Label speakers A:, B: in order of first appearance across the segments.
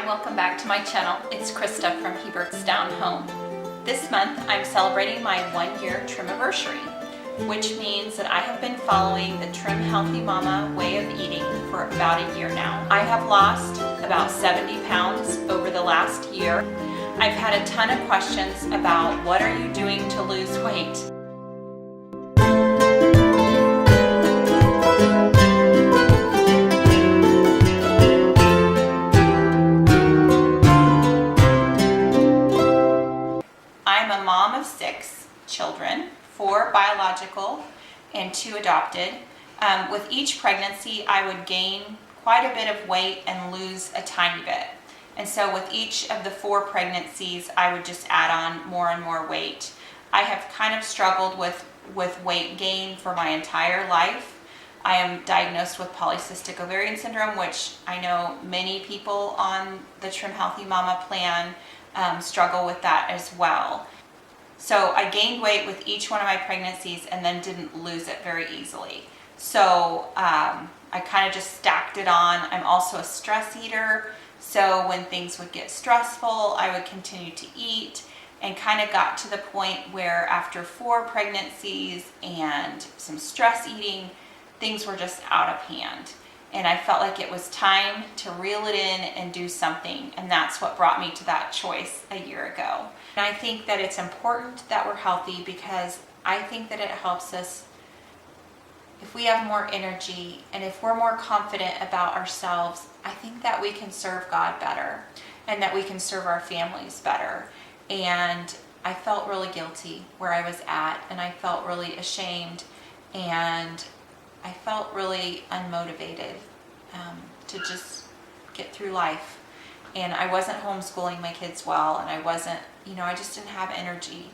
A: welcome back to my channel. It's Krista from Hebert's Down Home. This month I'm celebrating my 1-year Trimmiversary, which means that I have been following the Trim Healthy Mama way of eating for about a year now. I have lost about 70 pounds over the last year. I've had a ton of questions about what are you doing to lose weight? I'm a mom of 6 children, 4 biological and 2 adopted. With each pregnancy, I would gain quite a bit of weight and lose a tiny bit. And so with each of the 4 pregnancies, I would just add on more and more weight. I have kind of struggled with weight gain for my entire life. I am diagnosed with polycystic ovarian syndrome, which I know many people on the Trim Healthy Mama plan struggle with that as well. So I gained weight with each one of my pregnancies and then didn't lose it very easily. So I kind of just stacked it on. I'm also a stress eater. So when things would get stressful, I would continue to eat and kind of got to the point where after 4 pregnancies and some stress eating, things were just out of hand. And I felt like it was time to reel it in and do something. And that's what brought me to that choice a year ago. And I think that it's important that we're healthy because I think that it helps us if we have more energy and if we're more confident about ourselves. I think that we can serve God better and that we can serve our families better. And I felt really guilty where I was at, and I felt really ashamed, and I felt really unmotivated to just get through life. And I wasn't homeschooling my kids well, and I wasn't, I just didn't have energy.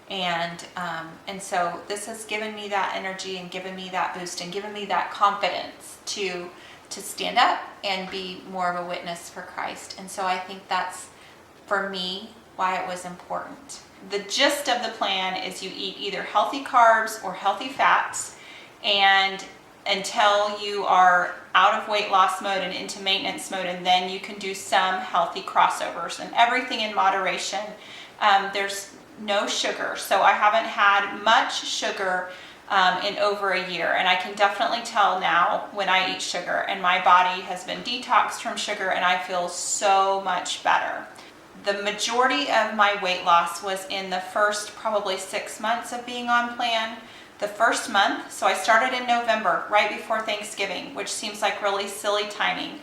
A: And so this has given me that energy and given me that boost and given me that confidence to stand up and be more of a witness for Christ. And so I think that's, for me, why it was important. The gist of the plan is you eat either healthy carbs or healthy fats, and until you are out of weight loss mode and into maintenance mode, and then you can do some healthy crossovers and everything in moderation. There's no sugar, so I haven't had much sugar in over a year, and I can definitely tell now when I eat sugar, and my body has been detoxed from sugar and I feel so much better. The majority of my weight loss was in the first probably 6 months of being on plan. The first month, so I started in November, right before Thanksgiving, which seems like really silly timing,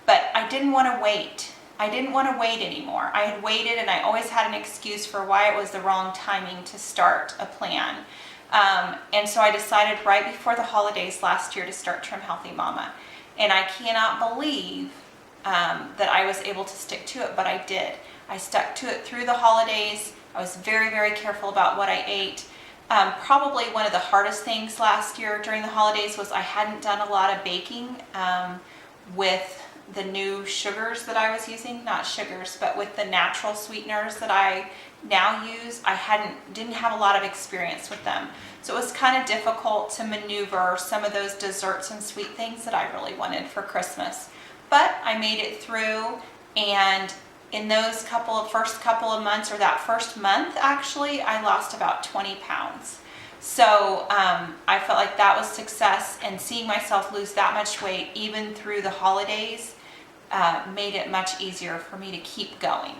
A: but I didn't want to wait. I didn't want to wait anymore. I had waited, and I always had an excuse for why it was the wrong timing to start a plan. And so I decided right before the holidays last year to start Trim Healthy Mama. And I cannot believe that I was able to stick to it, but I did. I stuck to it through the holidays. I was very, very careful about what I ate. Probably one of the hardest things last year during the holidays was I hadn't done a lot of baking with the new sugars that I was using, not sugars, but with the natural sweeteners that I now use. I didn't have a lot of experience with them. So it was kind of difficult to maneuver some of those desserts and sweet things that I really wanted for Christmas. But I made it through, and in those first couple of months, or that first month actually, I lost about 20 pounds. So I felt like that was success, and seeing myself lose that much weight even through the holidays made it much easier for me to keep going.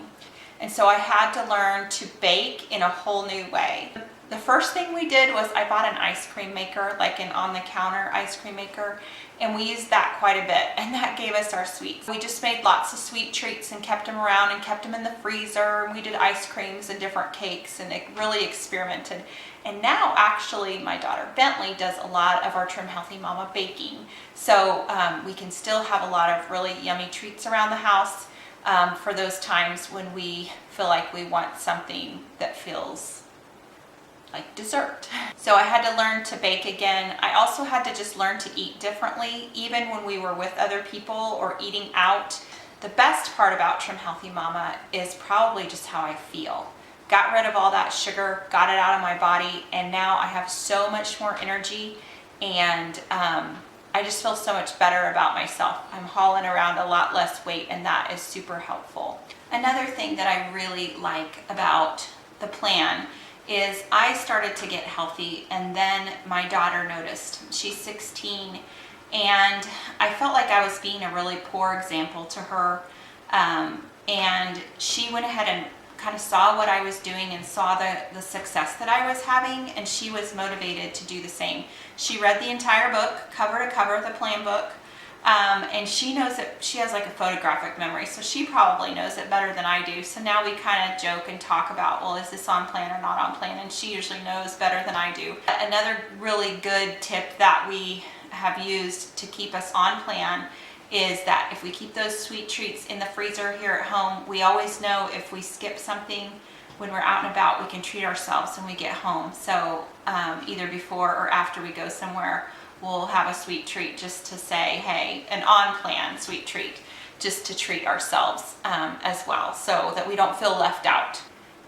A: And so I had to learn to bake in a whole new way. The first thing we did was I bought an ice cream maker, like an on-the-counter ice cream maker, and we used that quite a bit, and that gave us our sweets. We just made lots of sweet treats and kept them around and kept them in the freezer, and we did ice creams and different cakes, and it really experimented. And now actually my daughter Bentley does a lot of our Trim Healthy Mama baking. So we can still have a lot of really yummy treats around the house for those times when we feel like we want something that feels like dessert. So I had to learn to bake again. I also had to just learn to eat differently, even when we were with other people or eating out. The best part about Trim Healthy Mama is probably just how I feel. Got rid of all that sugar, got it out of my body, and now I have so much more energy, and I just feel so much better about myself. I'm hauling around a lot less weight, and that is super helpful. Another thing that I really like about the plan is I started to get healthy, and then my daughter noticed. She's 16, and I felt like I was being a really poor example to her. And she went ahead and kind of saw what I was doing and saw the success that I was having, and she was motivated to do the same. She read the entire book, cover to cover, the plan book, and she knows it. She has like a photographic memory, so she probably knows it better than I do. So now we kind of joke and talk about, well, is this on plan or not on plan? And she usually knows better than I do. Another really good tip that we have used to keep us on plan is that if we keep those sweet treats in the freezer here at home, we always know if we skip something when we're out and about, we can treat ourselves when we get home. So either before or after we go somewhere, we'll have a sweet treat just to say, hey, an on-plan sweet treat, just to treat ourselves as well, so that we don't feel left out.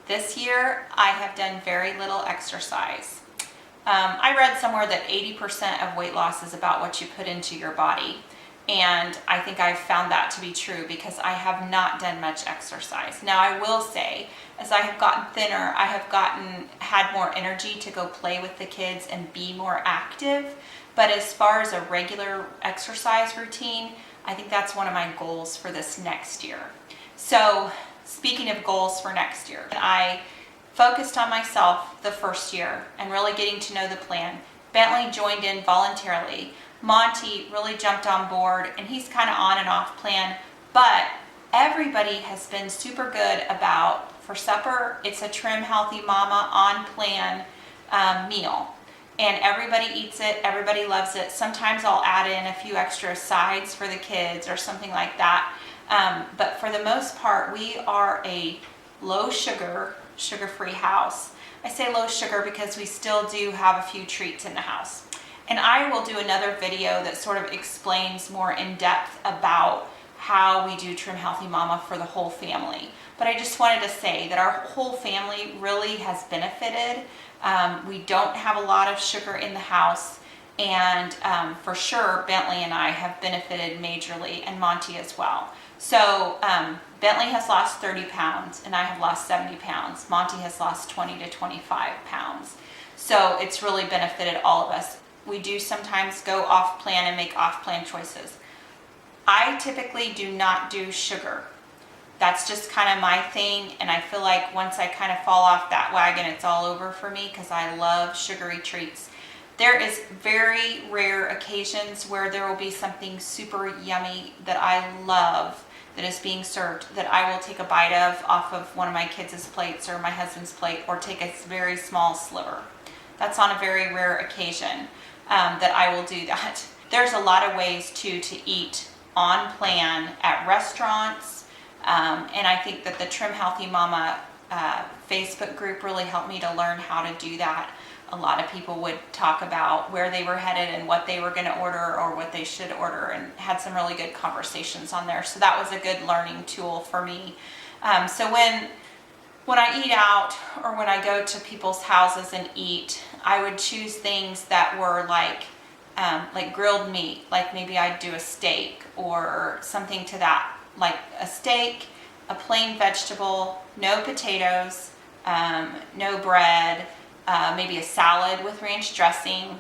A: This year, I have done very little exercise. I read somewhere that 80% of weight loss is about what you put into your body. And I think I've found that to be true because I have not done much exercise. Now I will say, as I have gotten thinner, I have had more energy to go play with the kids and be more active. But as far as a regular exercise routine, I think that's one of my goals for this next year. So speaking of goals for next year, I focused on myself the first year and really getting to know the plan. Bentley joined in voluntarily. Monty really jumped on board, and he's kind of on and off plan, but everybody has been super good about, for supper, it's a Trim Healthy Mama on plan meal. And everybody eats it, everybody loves it. Sometimes I'll add in a few extra sides for the kids or something like that. But for the most part, we are a low sugar, sugar-free house. I say low sugar because we still do have a few treats in the house. And I will do another video that sort of explains more in depth about how we do Trim Healthy Mama for the whole family. But I just wanted to say that our whole family really has benefited. We don't have a lot of sugar in the house, and for sure Bentley and I have benefited majorly, and Monty as well. So Bentley has lost 30 pounds and I have lost 70 pounds. Monty has lost 20 to 25 pounds. So it's really benefited all of us. We do sometimes go off plan and make off plan choices. I typically do not do sugar. That's just kind of my thing, and I feel like once I kind of fall off that wagon, it's all over for me because I love sugary treats. There is very rare occasions where there will be something super yummy that I love that is being served that I will take a bite of off of one of my kids' plates or my husband's plate, or take a very small sliver. That's on a very rare occasion that I will do that. There's a lot of ways to eat on plan at restaurants, and I think that the Trim Healthy Mama Facebook group really helped me to learn how to do that. A lot of people would talk about where they were headed and what they were going to order or what they should order, and had some really good conversations on there. So that was a good learning tool for me. So when I eat out or when I go to people's houses and eat, I would choose things that were like grilled meat, like maybe I'd do a steak or something to that, like a steak, a plain vegetable, no potatoes, no bread, maybe a salad with ranch dressing,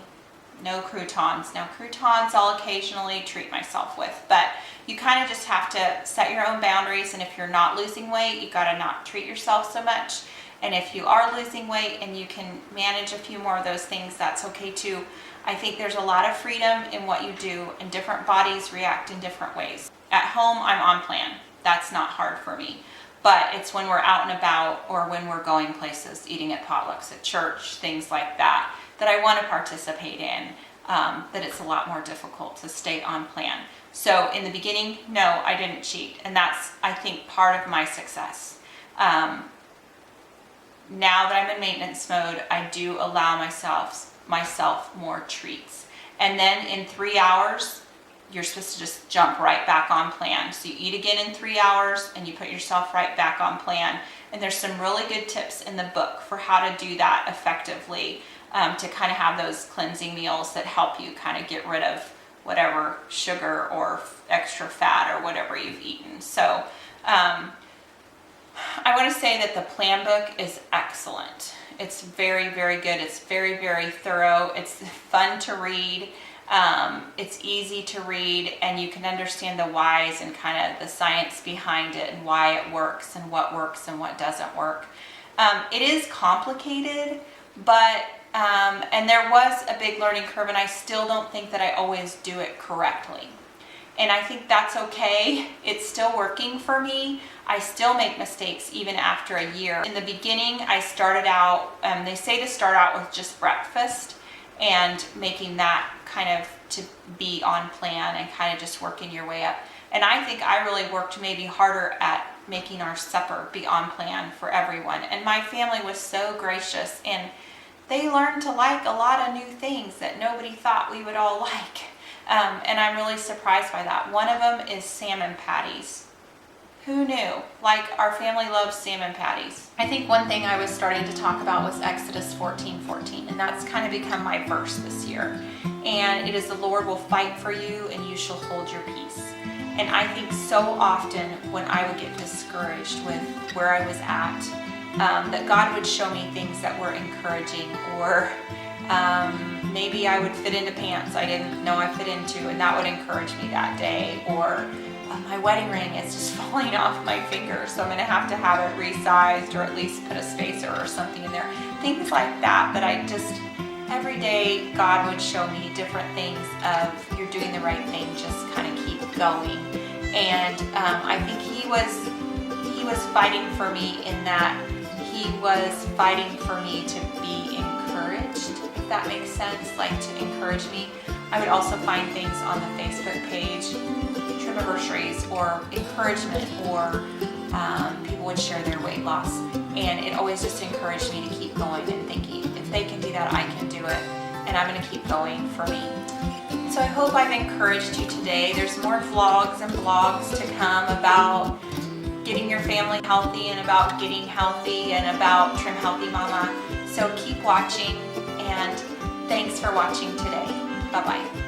A: no croutons. Now croutons I'll occasionally treat myself with, but you kind of just have to set your own boundaries, and if you're not losing weight, you got to not treat yourself so much. And if you are losing weight and you can manage a few more of those things, that's okay too. I think there's a lot of freedom in what you do, and different bodies react in different ways. At home, I'm on plan. That's not hard for me. But it's when we're out and about or when we're going places, eating at potlucks at church, things like that, that I want to participate in, that it's a lot more difficult to stay on plan. So in the beginning, no, I didn't cheat. And that's, I think, part of my success. Now that I'm in maintenance mode, I do allow myself more treats. And then in 3 hours, you're supposed to just jump right back on plan. So you eat again in 3 hours and you put yourself right back on plan. And there's some really good tips in the book for how to do that effectively, to kind of have those cleansing meals that help you kind of get rid of whatever sugar or extra fat or whatever you've eaten. So I want to say that the plan book is excellent. It's very, very good. It's very, very thorough. It's fun to read. It's easy to read, and you can understand the whys and kind of the science behind it and why it works and what doesn't work. It is complicated, but and there was a big learning curve, and I still don't think that I always do it correctly. And I think that's okay. It's still working for me. I still make mistakes even after a year. In the beginning, I started out, they say to start out with just breakfast and making that kind of to be on plan and kind of just working your way up. And I think I really worked maybe harder at making our supper be on plan for everyone. And my family was so gracious, and they learned to like a lot of new things that nobody thought we would all like. And I'm really surprised by that. One of them is salmon patties. Who knew? Like, our family loves salmon patties. I think one thing I was starting to talk about was Exodus 14:14, and that's kind of become my verse this year. And it is, the Lord will fight for you and you shall hold your peace. And I think so often when I would get discouraged with where I was at, that God would show me things that were encouraging, or maybe I would fit into pants I didn't know I fit into, and that would encourage me that day. Or my wedding ring is just falling off my finger, so I'm going to have it resized, or at least put a spacer or something in there. Things like that. But I just, every day God would show me different things of, you're doing the right thing, just kind of keep going. And I think he was fighting for me in that he was fighting for me to be encouraged, if that makes sense, like to encourage me. I would also find things on the Facebook page, Trimmiversaries, or encouragement, or people would share their weight loss. And it always just encouraged me to keep going and thinking, if they can do that, I can do it. And I'm going to keep going for me. So I hope I've encouraged you today. There's more vlogs and blogs to come about getting your family healthy, and about getting healthy, and about Trim Healthy Mama. So keep watching, and thanks for watching today. Bye-bye.